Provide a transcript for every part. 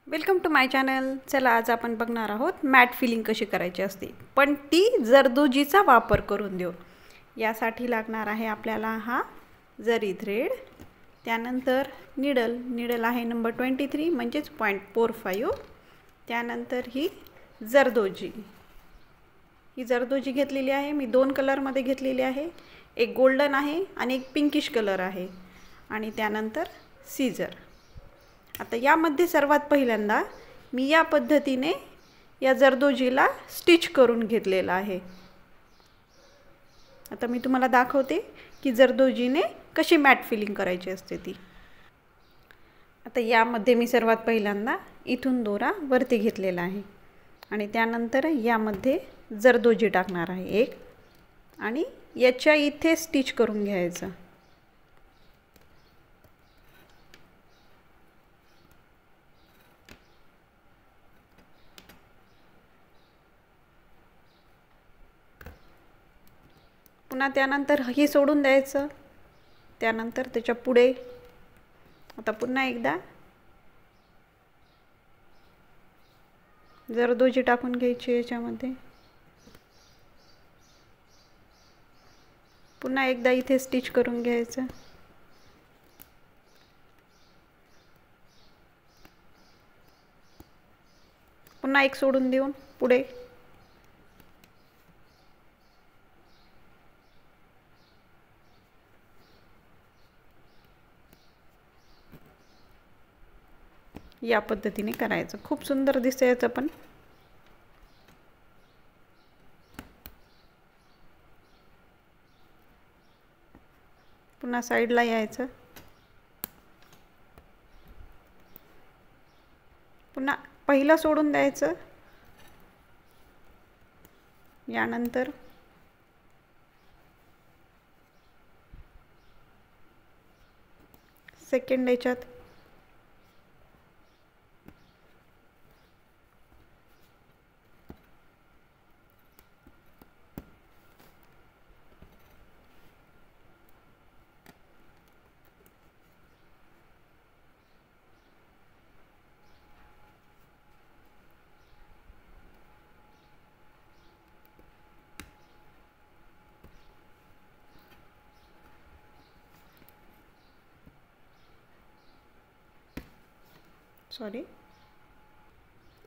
Welcome to my channel. चला आज आपण बघणार आहोत मॅट फिलिंग कशी करायची असते, पण ती जरदोजीचा वापर करून देऊ. यासाठी लागणार आहे आपल्याला हा जरी थ्रेड, त्यानंतर निडल आहे नंबर 23 म्हणजेच 0.45. त्यानंतर ही जरदोजी घेतलेली आहे. मी 2 कलरमध्ये घेतलेली आहे. एक गोल्डन आहे आणि एक पिंकिश कलर आहे. आणि त्यानंतर सीझर. आता यामध्ये सर्वात पहिल्यांदा मी या पद्धतीने या जरदोजीला स्टिच करून घेतलेला आहे. आता मी तुम्हाला दाखवते की जरदोजीने कशी मॅट फिलिंग करायची असते ती. आता यामध्ये मी सर्वात पहिल्यांदा इथून दोरा वरती घेतलेला आहे आणि त्यानंतर यामध्ये जरदोजी टाकणार आहे एक, आणि याच्या इथे स्टिच करून घ्यायचं. पुन्हा त्यानंतर ही सोडून द्यायचं. त्यानंतर त्याच्या पुढे आता पुन्हा एकदा जरदोजी टाकून घ्यायची याच्यामध्ये. पुन्हा एकदा इथे स्टिच करून घ्यायचं. पुन्हा एक सोडून देऊन पुढे या पद्धतीने करायचं. खूप सुंदर दिसतं याचं पण. पुन्हा साईडला यायचं. पुन्हा पहिलं सोडून द्यायचं. यानंतर सेकंड याच्यात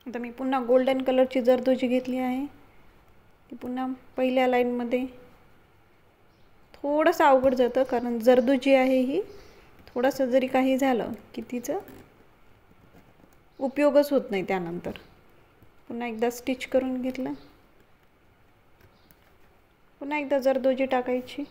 आता मी पुन्हा गोल्डन कलरची जरदोजी घेतली आहे. ती पुन्हा पहिल्या लाईनमध्ये थोडंसं अवघड जातं, कारण जरदोजी आहे ही. थोडंसं जरी काही झालं की तिचं उपयोगच होत नाही त्यानंतर. पुन्हा एकदा स्टिच करून घेतलं. पुन्हा एकदा जरदोजी टाकायची.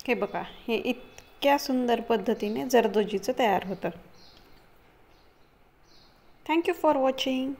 हे बघा, हे इतक्या सुंदर पद्धतीने जरदोजीचं तयार होतं. Thank you for watching.